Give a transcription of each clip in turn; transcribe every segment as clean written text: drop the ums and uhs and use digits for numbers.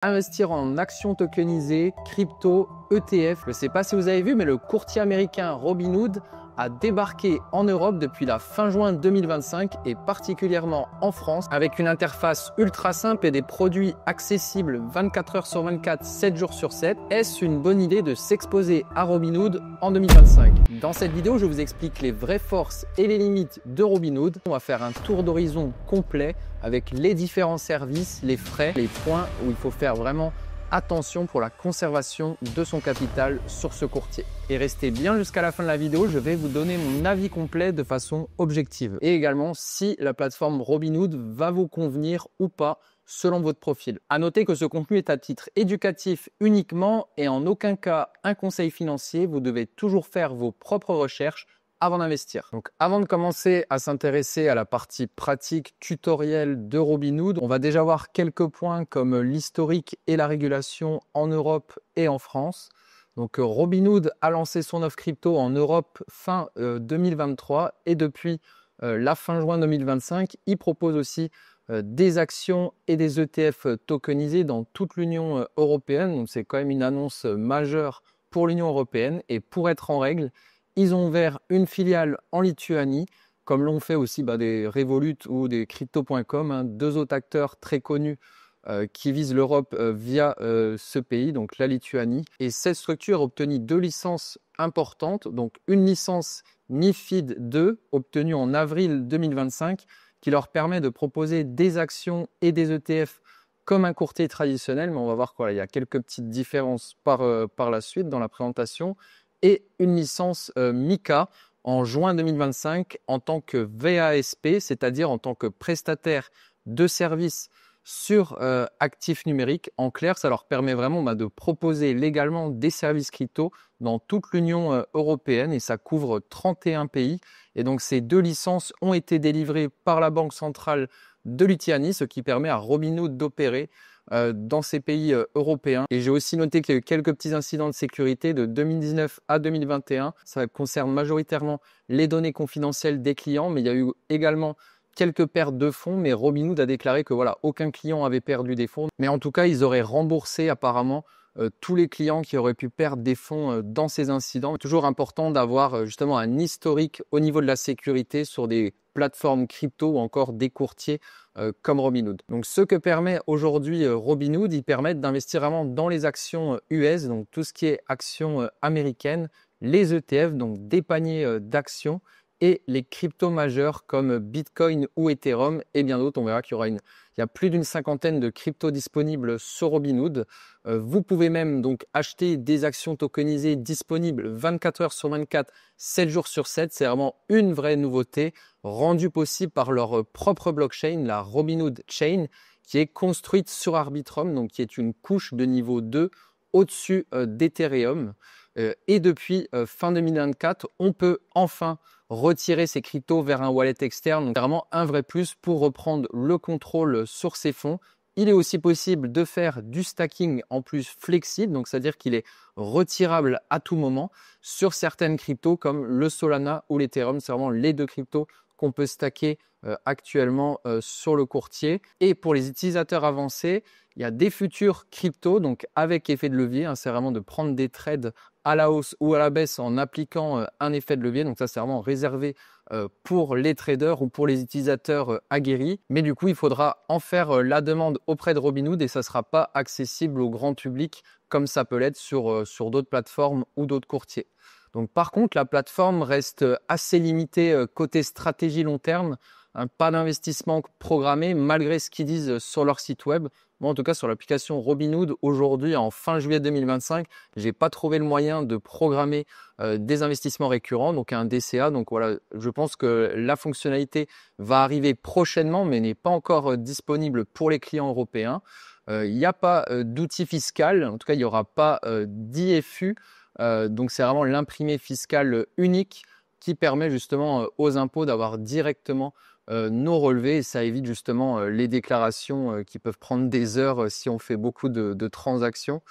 Investir en actions tokenisées, crypto, ETF. Je ne sais pas si vous avez vu, mais le courtier américain Robinhood a débarqué en Europe depuis la fin juin 2025 et particulièrement en France avec une interface ultra simple et des produits accessibles 24 heures sur 24, 7 jours sur 7. Est-ce une bonne idée de s'exposer à Robinhood en 2025? Dans cette vidéo, je vous explique les vraies forces et les limites de Robinhood. On va faire un tour d'horizon complet avec les différents services, les frais, les points où il faut faire vraiment attention pour la conservation de son capital sur ce courtier. Et restez bien jusqu'à la fin de la vidéo, je vais vous donner mon avis complet de façon objective. Et également si la plateforme Robinhood va vous convenir ou pas selon votre profil. À noter que ce contenu est à titre éducatif uniquement et en aucun cas un conseil financier. Vous devez toujours faire vos propres recherches avant d'investir. Donc avant de commencer à s'intéresser à la partie pratique tutoriel de Robinhood, on va déjà voir quelques points comme l'historique et la régulation en Europe et en France. Donc Robinhood a lancé son offre crypto en Europe fin 2023 et depuis la fin juin 2025, il propose aussi des actions et des ETF tokenisés dans toute l'Union européenne. Donc c'est quand même une annonce majeure pour l'Union européenne et pour être en règle, ils ont ouvert une filiale en Lituanie, comme l'ont fait aussi des Revolut ou des Crypto.com, deux autres acteurs très connus qui visent l'Europe via ce pays, donc la Lituanie. Et cette structure a obtenu deux licences importantes, donc une licence MiFID 2 obtenue en avril 2025, qui leur permet de proposer des actions et des ETF comme un courtier traditionnel, mais on va voir qu'il y a quelques petites différences par la suite dans la présentation. Et une licence MiCA en juin 2025 en tant que VASP, c'est-à-dire en tant que prestataire de services sur actifs numériques. En clair, ça leur permet vraiment de proposer légalement des services crypto dans toute l'Union européenne et ça couvre 31 pays. Et donc ces deux licences ont été délivrées par la Banque centrale de Lituanie, ce qui permet à Robinhood d'opérer dans ces pays européens. Et j'ai aussi noté qu'il y a eu quelques petits incidents de sécurité de 2019 à 2021. Ça concerne majoritairement les données confidentielles des clients, mais il y a eu également quelques pertes de fonds. Mais Robinhood a déclaré que aucun client avait perdu des fonds. Mais en tout cas, ils auraient remboursé apparemment tous les clients qui auraient pu perdre des fonds dans ces incidents. C'est toujours important d'avoir justement un historique au niveau de la sécurité sur des plateformes crypto ou encore des courtiers comme Robinhood. Donc ce que permet aujourd'hui Robinhood, ils permettent d'investir vraiment dans les actions US, donc tout ce qui est actions américaines, les ETF, donc des paniers d'actions et les cryptos majeurs comme Bitcoin ou Ethereum et bien d'autres. On verra qu'il y a plus d'une cinquantaine de cryptos disponibles sur Robinhood. Vous pouvez même donc acheter des actions tokenisées disponibles 24 heures sur 24, 7 jours sur 7. C'est vraiment une vraie nouveauté rendue possible par leur propre blockchain, la Robinhood Chain, qui est construite sur Arbitrum, donc qui est une couche de niveau 2 au-dessus d'Ethereum. Et depuis fin 2024, on peut enfin retirer ces cryptos vers un wallet externe. Donc vraiment un vrai plus pour reprendre le contrôle sur ces fonds. Il est aussi possible de faire du stacking en plus flexible, donc c'est-à-dire qu'il est retirable à tout moment sur certaines cryptos comme le Solana ou l'Ethereum. C'est vraiment les deux cryptos qu'on peut stacker actuellement sur le courtier. Et pour les utilisateurs avancés, il y a des futurs cryptos, donc avec effet de levier. C'est vraiment de prendre des trades à la hausse ou à la baisse en appliquant un effet de levier. Donc ça, c'est vraiment réservé pour les traders ou pour les utilisateurs aguerris. Mais du coup, il faudra en faire la demande auprès de Robinhood et ça ne sera pas accessible au grand public comme ça peut l'être sur d'autres plateformes ou d'autres courtiers. Donc par contre, la plateforme reste assez limitée côté stratégie long terme. Pas d'investissement programmé malgré ce qu'ils disent sur leur site web. Moi, en tout cas, sur l'application Robinhood, aujourd'hui, en fin juillet 2025, j'ai pas trouvé le moyen de programmer des investissements récurrents, donc un DCA. Donc voilà, je pense que la fonctionnalité va arriver prochainement, mais n'est pas encore disponible pour les clients européens. Il n'y a pas d'outil fiscal, en tout cas, il n'y aura pas d'IFU. Donc c'est vraiment l'imprimé fiscal unique qui permet justement aux impôts d'avoir directement nos relevés et ça évite justement les déclarations qui peuvent prendre des heures si on fait beaucoup de transactions.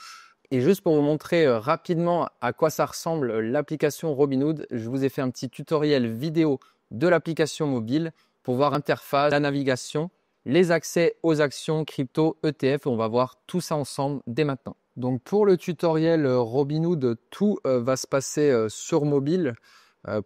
Et juste pour vous montrer rapidement à quoi ça ressemble l'application Robinhood, je vous ai fait un petit tutoriel vidéo de l'application mobile pour voir l'interface, la navigation, les accès aux actions, crypto, ETF. On va voir tout ça ensemble dès maintenant. Donc pour le tutoriel Robinhood, tout va se passer sur mobile.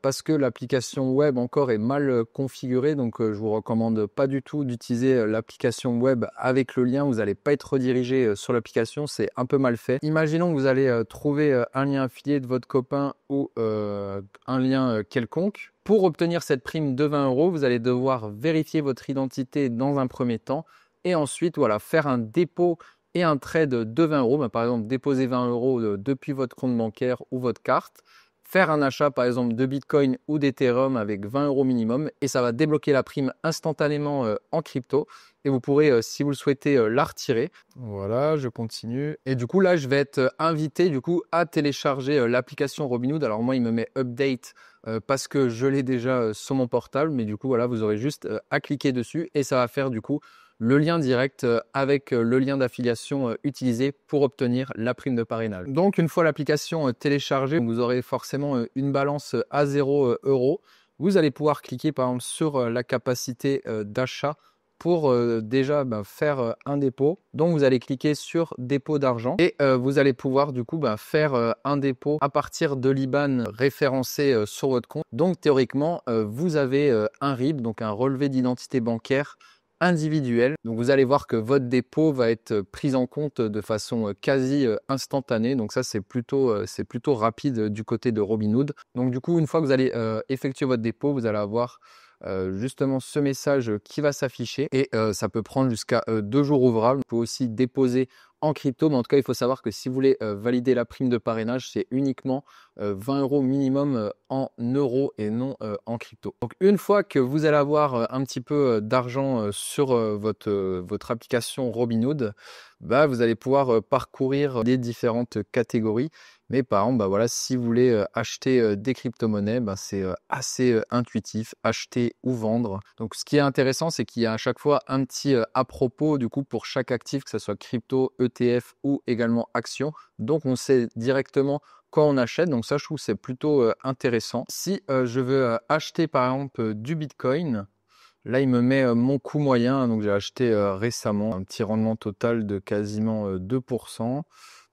Parce que l'application web encore est mal configurée, donc je vous recommande pas du tout d'utiliser l'application web avec le lien. Vous n'allez pas être redirigé sur l'application, c'est un peu mal fait. Imaginons que vous allez trouver un lien affilié de votre copain ou un lien quelconque. Pour obtenir cette prime de 20 €, vous allez devoir vérifier votre identité dans un premier temps et ensuite voilà, faire un dépôt et un trade de 20 €. Par exemple, déposer 20 € depuis votre compte bancaire ou votre carte. Faire un achat par exemple de Bitcoin ou d'Ethereum avec 20 € minimum et ça va débloquer la prime instantanément en crypto et vous pourrez, si vous le souhaitez, la retirer. Voilà, je continue. Et du coup, là, je vais être invité du coup à télécharger l'application Robinhood. Alors moi, il me met update parce que je l'ai déjà sur mon portable, mais du coup, voilà, vous aurez juste à cliquer dessus et ça va faire du coup le lien direct avec le lien d'affiliation utilisé pour obtenir la prime de parrainage. Donc, une fois l'application téléchargée, vous aurez forcément une balance à 0 €. Vous allez pouvoir cliquer par exemple sur la capacité d'achat pour déjà faire un dépôt. Donc, vous allez cliquer sur dépôt d'argent et vous allez pouvoir du coup faire un dépôt à partir de l'IBAN référencé sur votre compte. Donc, théoriquement, vous avez un RIB, donc un relevé d'identité bancaire individuel. Donc vous allez voir que votre dépôt va être pris en compte de façon quasi instantanée. Donc ça c'est plutôt rapide du côté de Robinhood. Donc du coup une fois que vous allez effectuer votre dépôt, vous allez avoir justement ce message qui va s'afficher et ça peut prendre jusqu'à 2 jours ouvrables. Vous pouvez aussi déposer en crypto, mais en tout cas il faut savoir que si vous voulez valider la prime de parrainage, c'est uniquement 20 € minimum en euros et non en crypto. Donc une fois que vous allez avoir un petit peu d'argent sur votre application Robinhood, vous allez pouvoir parcourir les différentes catégories. Mais par exemple, voilà, si vous voulez acheter des crypto-monnaies, c'est assez intuitif, acheter ou vendre. Donc ce qui est intéressant, c'est qu'il y a à chaque fois un petit à propos du coup pour chaque actif, que ce soit crypto, ETF ou également action. Donc on sait directement quand on achète. Donc ça, je trouve que c'est plutôt intéressant. Si je veux acheter par exemple du Bitcoin, là, il me met mon coût moyen. Donc j'ai acheté récemment un petit rendement total de quasiment 2%.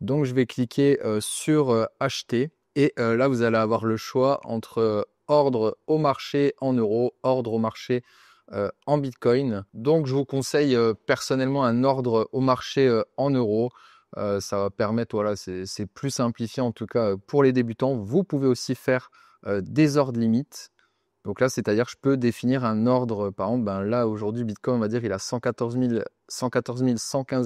Donc je vais cliquer sur acheter et là vous allez avoir le choix entre ordre au marché en euros, ordre au marché en Bitcoin. Donc je vous conseille personnellement un ordre au marché en euros. Ça va permettre, voilà, c'est plus simplifié en tout cas pour les débutants. Vous pouvez aussi faire des ordres limites. Donc là, c'est-à-dire que je peux définir un ordre. Par exemple, là, aujourd'hui, Bitcoin, on va dire, il a 114 000, 115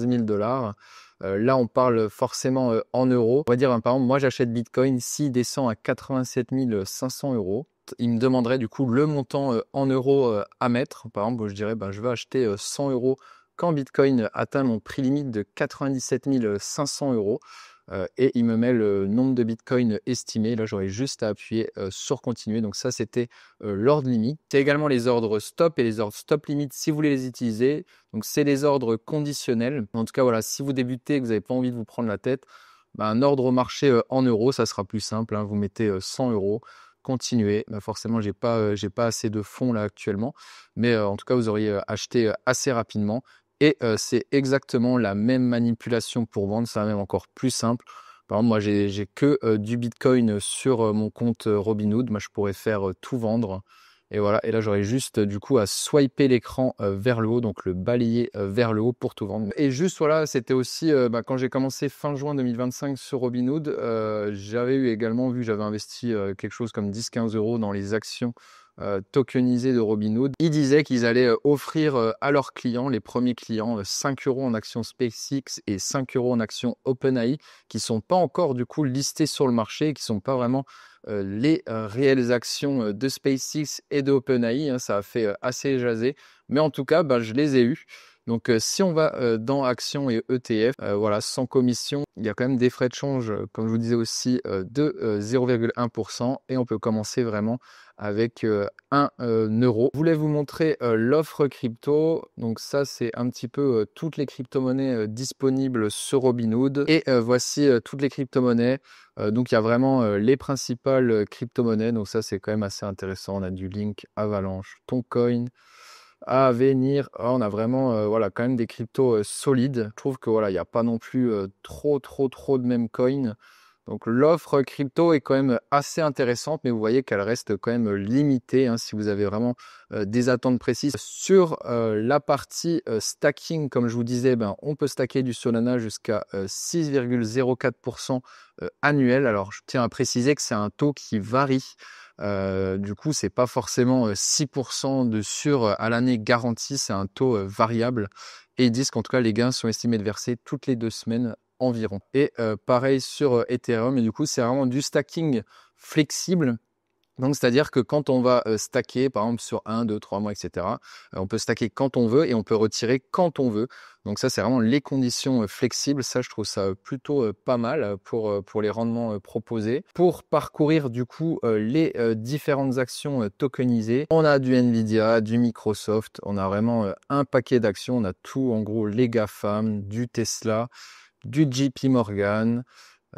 000 $. Là, on parle forcément en euros. On va dire, par exemple, moi, j'achète Bitcoin. S'il descend à 87 500 €, il me demanderait du coup le montant en euros à mettre. Par exemple, je dirais, je veux acheter 100 € quand Bitcoin atteint mon prix limite de 97 500 €. Et il me met le nombre de Bitcoin estimé. Là, j'aurais juste à appuyer sur continuer. Donc ça, c'était l'ordre limite. C'est également les ordres stop et les ordres stop limite si vous voulez les utiliser. Donc c'est les ordres conditionnels. En tout cas, voilà, si vous débutez et que vous n'avez pas envie de vous prendre la tête, un ordre au marché en euros, ça sera plus simple. Vous mettez 100 €. Continuer. Forcément, j'ai pas assez de fonds là actuellement, mais en tout cas, vous auriez acheté assez rapidement. Et c'est exactement la même manipulation pour vendre, ça va même encore plus simple. Par exemple, moi, j'ai que du Bitcoin sur mon compte Robinhood. Moi, je pourrais faire tout vendre. Et voilà, et là, j'aurais juste du coup à swiper l'écran vers le haut, donc le balayer vers le haut pour tout vendre. Et juste, voilà, c'était aussi quand j'ai commencé fin juin 2025 sur Robinhood, j'avais eu également, vu que j'avais investi quelque chose comme 10-15 € dans les actions tokenisées de Robinhood. Ils disaient qu'ils allaient offrir à leurs clients, les premiers clients, 5 € en actions SpaceX et 5 € en actions OpenAI, qui sont pas encore du coup listées sur le marché, qui sont pas vraiment les réelles actions de SpaceX et de OpenAI. Ça a fait assez jaser, mais en tout cas, je les ai eues. Donc, si on va dans actions et ETF, voilà, sans commission, il y a quand même des frais de change, comme je vous disais aussi, de 0,1% et on peut commencer vraiment avec 1 €. Je voulais vous montrer l'offre crypto. Donc ça, c'est un petit peu toutes les crypto-monnaies disponibles sur Robinhood. Et voici toutes les crypto-monnaies. Donc il y a vraiment les principales crypto-monnaies. Donc ça, c'est quand même assez intéressant. On a du Link, Avalanche, Toncoin, à venir. Ah, on a vraiment voilà, quand même des cryptos solides. Je trouve que voilà, il n'y a pas non plus trop de meme coins. Donc l'offre crypto est quand même assez intéressante, mais vous voyez qu'elle reste quand même limitée hein, si vous avez vraiment des attentes précises. Sur la partie stacking, comme je vous disais, ben, on peut stacker du Solana jusqu'à 6,04% annuel. Alors je tiens à préciser que c'est un taux qui varie. Du coup, c'est pas forcément 6% de sûr à l'année garanti, c'est un taux variable. Et ils disent qu'en tout cas, les gains sont estimés de verser toutes les 2 semaines environ. Et pareil sur Ethereum, et du coup, c'est vraiment du stacking flexible. Donc, c'est-à-dire que quand on va stacker, par exemple sur 1, 2, 3 mois, etc., on peut stacker quand on veut et on peut retirer quand on veut. Donc ça, c'est vraiment les conditions flexibles. Ça, je trouve ça plutôt pas mal pour les rendements proposés. Pour parcourir du coup les différentes actions tokenisées, on a du Nvidia, du Microsoft, on a vraiment un paquet d'actions. On a tout, en gros, les GAFAM, du Tesla, du JP Morgan,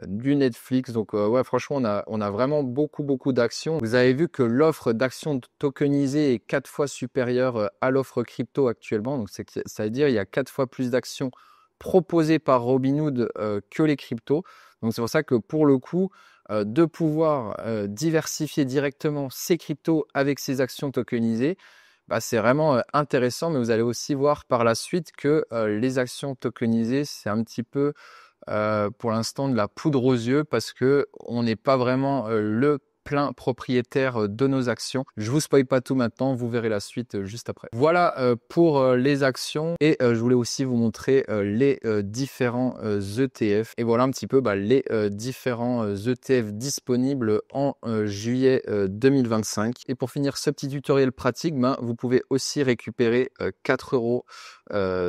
du Netflix. Donc ouais, franchement, on a vraiment beaucoup d'actions. Vous avez vu que l'offre d'actions tokenisées est 4 fois supérieure à l'offre crypto actuellement. Donc ça veut dire il y a 4 fois plus d'actions proposées par Robinhood que les cryptos. Donc c'est pour ça que pour le coup, de pouvoir diversifier directement ces cryptos avec ces actions tokenisées, bah, c'est vraiment intéressant. Mais vous allez aussi voir par la suite que les actions tokenisées, c'est un petit peu pour l'instant de la poudre aux yeux parce que on n'est pas vraiment le plein propriétaire de nos actions. Je vous spoil pas tout maintenant, vous verrez la suite juste après. Voilà pour les actions et je voulais aussi vous montrer les différents ETF et voilà un petit peu les différents ETF disponibles en juillet 2025. Et pour finir ce petit tutoriel pratique, vous pouvez aussi récupérer 4 euros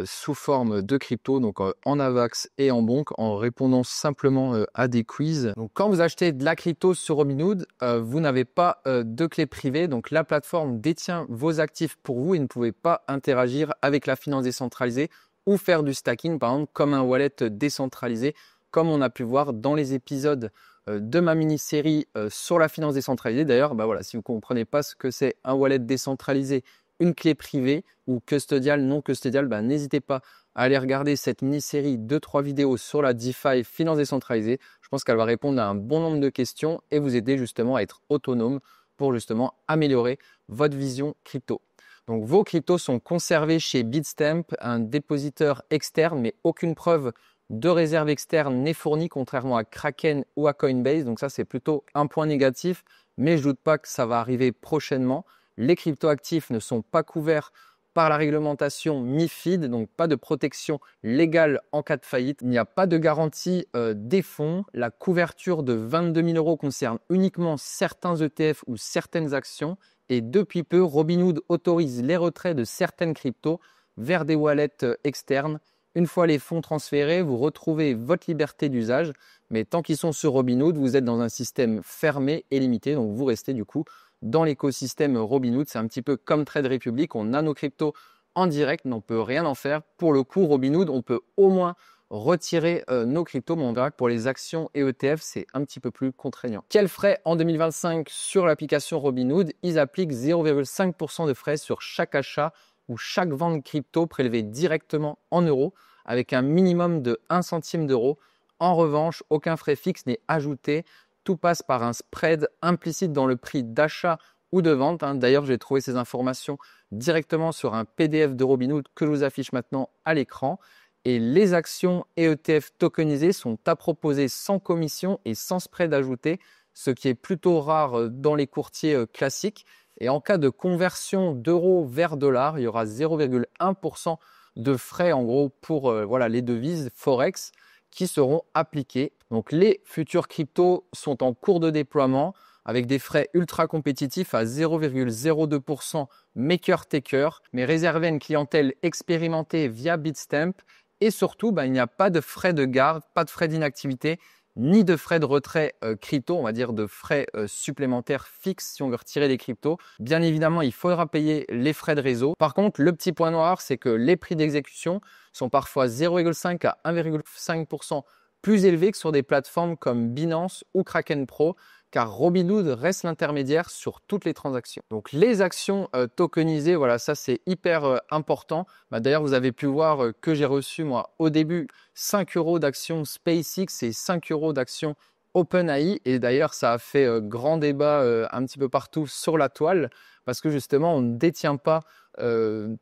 sous forme de crypto, donc en AVAX et en BONK, en répondant simplement à des quiz. Donc quand vous achetez de la crypto sur Robinhood, vous n'avez pas de clé privée, donc la plateforme détient vos actifs pour vous et ne pouvez pas interagir avec la finance décentralisée ou faire du stacking, par exemple, comme un wallet décentralisé, comme on a pu voir dans les épisodes de ma mini-série sur la finance décentralisée. D'ailleurs, voilà, si vous ne comprenez pas ce que c'est un wallet décentralisé, une clé privée ou custodial, non custodial, n'hésitez pas à aller regarder cette mini-série de 3 vidéos sur la DeFi finance décentralisée. Je pense qu'elle va répondre à un bon nombre de questions et vous aider justement à être autonome pour justement améliorer votre vision crypto. Donc vos cryptos sont conservés chez Bitstamp, un dépositeur externe, mais aucune preuve de réserve externe n'est fournie, contrairement à Kraken ou à Coinbase. Donc ça, c'est plutôt un point négatif, mais je ne doute pas que ça va arriver prochainement. Les cryptoactifs ne sont pas couverts par la réglementation MiFID, donc pas de protection légale en cas de faillite. Il n'y a pas de garantie des fonds. La couverture de 22 000 € concerne uniquement certains ETF ou certaines actions. Et depuis peu, Robinhood autorise les retraits de certaines cryptos vers des wallets externes. Une fois les fonds transférés, vous retrouvez votre liberté d'usage. Mais tant qu'ils sont sur Robinhood, vous êtes dans un système fermé et limité. Donc vous restez du coup dans l'écosystème Robinhood. C'est un petit peu comme Trade Republic. On a nos cryptos en direct, mais on ne peut rien en faire. Pour le coup, Robinhood, on peut au moins retirer nos cryptos, mais on verra que pour les actions et ETF, c'est un petit peu plus contraignant. Quels frais en 2025 sur l'application Robinhood? Ils appliquent 0,5% de frais sur chaque achat ou chaque vente crypto prélevée directement en euros avec un minimum de 1 centime d'euro. En revanche, aucun frais fixe n'est ajouté. Tout passe par un spread implicite dans le prix d'achat ou de vente. D'ailleurs, j'ai trouvé ces informations directement sur un PDF de Robinhood que je vous affiche maintenant à l'écran. Et les actions et ETF tokenisés sont à proposer sans commission et sans spread ajouté, ce qui est plutôt rare dans les courtiers classiques. Et en cas de conversion d'euros vers dollars, il y aura 0,1% de frais en gros pour les devises Forex qui seront appliqués. Donc les futurs cryptos sont en cours de déploiement avec des frais ultra compétitifs à 0,02% maker-taker, mais réservés à une clientèle expérimentée via Bitstamp. Et surtout, il n'y a pas de frais de garde, pas de frais d'inactivité, ni de frais de retrait crypto, on va dire de frais supplémentaires fixes si on veut retirer des cryptos. Bien évidemment, il faudra payer les frais de réseau. Par contre, le petit point noir, c'est que les prix d'exécution sont parfois 0,5 à 1,5% plus élevé que sur des plateformes comme Binance ou Kraken Pro, car Robinhood reste l'intermédiaire sur toutes les transactions. Donc les actions tokenisées, voilà, ça c'est hyper important. D'ailleurs, vous avez pu voir que j'ai reçu moi au début 5 € d'actions SpaceX et 5 € d'actions OpenAI. Et d'ailleurs, ça a fait grand débat un petit peu partout sur la toile parce que justement, on ne détient pas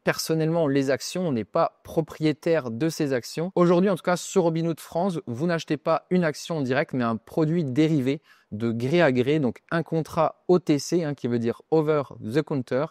personnellement les actions, on n'est pas propriétaire de ces actions. Aujourd'hui, en tout cas, sur Robinhood France, vous n'achetez pas une action en direct, mais un produit dérivé de gré à gré, donc un contrat OTC, qui veut dire over the counter.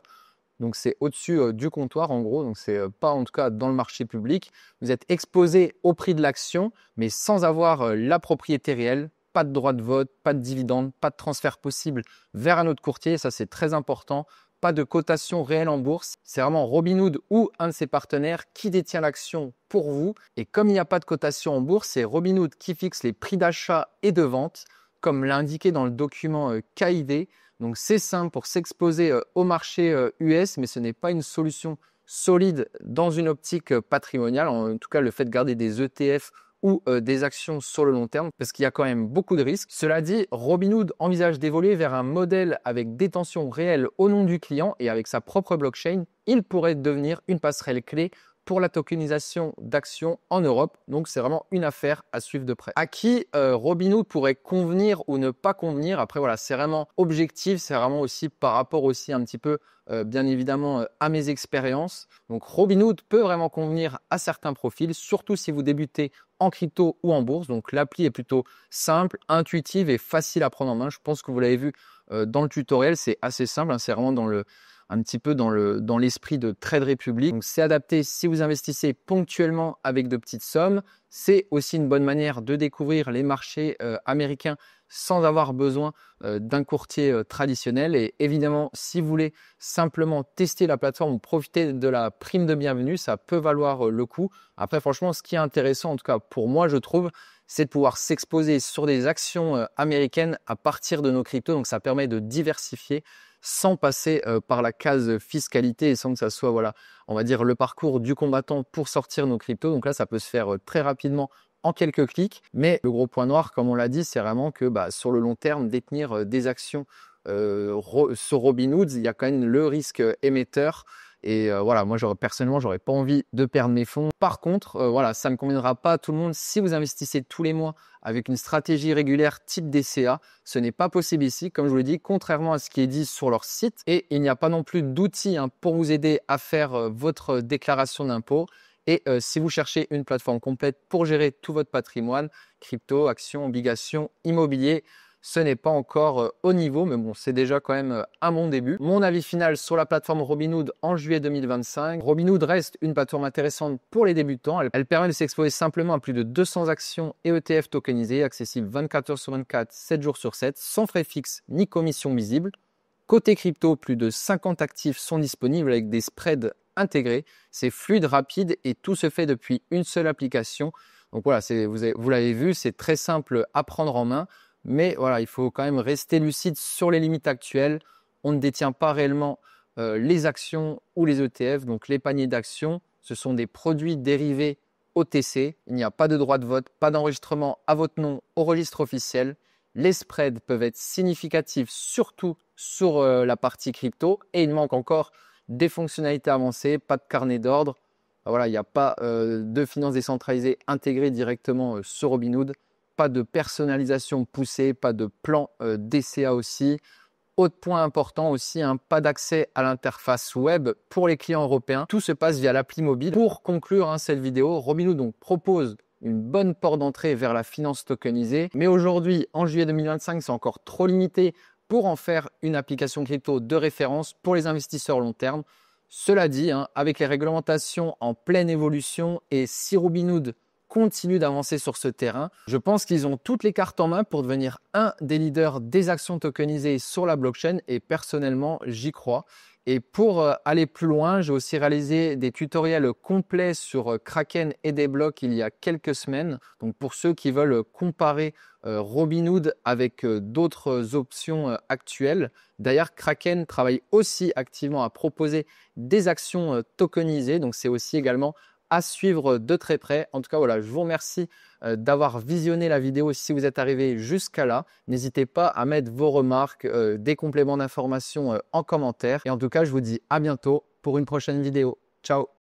Donc c'est au-dessus du comptoir en gros, donc c'est pas en tout cas dans le marché public. Vous êtes exposé au prix de l'action, mais sans avoir la propriété réelle. Pas de droit de vote, pas de dividende, pas de transfert possible vers un autre courtier. Ça, c'est très important. Pas de cotation réelle en bourse. C'est vraiment Robinhood ou un de ses partenaires qui détient l'action pour vous. Et comme il n'y a pas de cotation en bourse, c'est Robinhood qui fixe les prix d'achat et de vente, comme l'a indiqué dans le document KID. Donc, c'est simple pour s'exposer au marché US, mais ce n'est pas une solution solide dans une optique patrimoniale. En tout cas, le fait de garder des ETF ou des actions sur le long terme, parce qu'il y a quand même beaucoup de risques. Cela dit, Robinhood envisage d'évoluer vers un modèle avec détention réelle au nom du client et avec sa propre blockchain. Il pourrait devenir une passerelle clé pour la tokenisation d'actions en Europe. Donc, c'est vraiment une affaire à suivre de près. À qui Robinhood pourrait convenir ou ne pas convenir? Après, voilà, c'est vraiment objectif. C'est vraiment aussi par rapport aussi un petit peu, bien évidemment, à mes expériences. Donc, Robinhood peut vraiment convenir à certains profils, surtout si vous débutez en crypto ou en bourse. Donc, l'appli est plutôt simple, intuitive et facile à prendre en main. Je pense que vous l'avez vu dans le tutoriel. C'est assez simple. C'est vraiment un petit peu dans l'esprit de Trade Republic. Donc, c'est adapté si vous investissez ponctuellement avec de petites sommes. C'est aussi une bonne manière de découvrir les marchés américains sans avoir besoin d'un courtier traditionnel. Et évidemment, si vous voulez simplement tester la plateforme ou profiter de la prime de bienvenue, ça peut valoir le coup. Après, franchement, ce qui est intéressant, en tout cas pour moi, je trouve, c'est de pouvoir s'exposer sur des actions américaines à partir de nos cryptos. Donc, ça permet de diversifier sans passer par la case fiscalité et sans que ça soit, voilà, on va dire, le parcours du combattant pour sortir nos cryptos. Donc là, ça peut se faire très rapidement en quelques clics. Mais le gros point noir, comme on l'a dit, c'est vraiment que sur le long terme, détenir des actions sur Robinhood, il y a quand même le risque émetteur. Et voilà, moi, personnellement, j'aurais pas envie de perdre mes fonds. Par contre, voilà, ça ne conviendra pas à tout le monde. Si vous investissez tous les mois avec une stratégie régulière type DCA, ce n'est pas possible ici, comme je vous l'ai dit, contrairement à ce qui est dit sur leur site. Et il n'y a pas non plus d'outils pour vous aider à faire votre déclaration d'impôt. Et si vous cherchez une plateforme complète pour gérer tout votre patrimoine, crypto, actions, obligations, immobilier, ce n'est pas encore au niveau, mais bon, c'est déjà quand même un bon début. Mon avis final sur la plateforme Robinhood en juillet 2025. Robinhood reste une plateforme intéressante pour les débutants. Elle permet de s'exposer simplement à plus de 200 actions et ETF tokenisées, accessibles 24 heures sur 24, 7 jours sur 7, sans frais fixes ni commissions visibles. Côté crypto, plus de 50 actifs sont disponibles avec des spreads intégrés. C'est fluide, rapide et tout se fait depuis une seule application. Donc voilà, vous l'avez vu, c'est très simple à prendre en main. Mais voilà, il faut quand même rester lucide sur les limites actuelles. On ne détient pas réellement les actions ou les ETF. Donc les paniers d'actions, ce sont des produits dérivés OTC. Il n'y a pas de droit de vote, pas d'enregistrement à votre nom au registre officiel. Les spreads peuvent être significatifs, surtout sur la partie crypto. Et il manque encore des fonctionnalités avancées, pas de carnet d'ordre. Voilà, il n'y a pas de finances décentralisées intégrées directement sur Robinhood. Pas de personnalisation poussée, pas de plan DCA aussi. Autre point important aussi, pas d'accès à l'interface web pour les clients européens. Tout se passe via l'appli mobile. Pour conclure cette vidéo, Robinhood donc propose une bonne porte d'entrée vers la finance tokenisée. Mais aujourd'hui, en juillet 2025, c'est encore trop limité pour en faire une application crypto de référence pour les investisseurs long terme. Cela dit, avec les réglementations en pleine évolution et si Robinhood continue d'avancer sur ce terrain, je pense qu'ils ont toutes les cartes en main pour devenir un des leaders des actions tokenisées sur la blockchain et personnellement, j'y crois. Et pour aller plus loin, j'ai aussi réalisé des tutoriels complets sur Kraken et des blocs il y a quelques semaines. Donc pour ceux qui veulent comparer Robinhood avec d'autres options actuelles. D'ailleurs, Kraken travaille aussi activement à proposer des actions tokenisées. Donc c'est aussi également à suivre de très près. En tout cas, voilà, je vous remercie d'avoir visionné la vidéo. Si vous êtes arrivé jusqu'à là, n'hésitez pas à mettre vos remarques, des compléments d'information en commentaire. Et en tout cas, je vous dis à bientôt pour une prochaine vidéo. Ciao!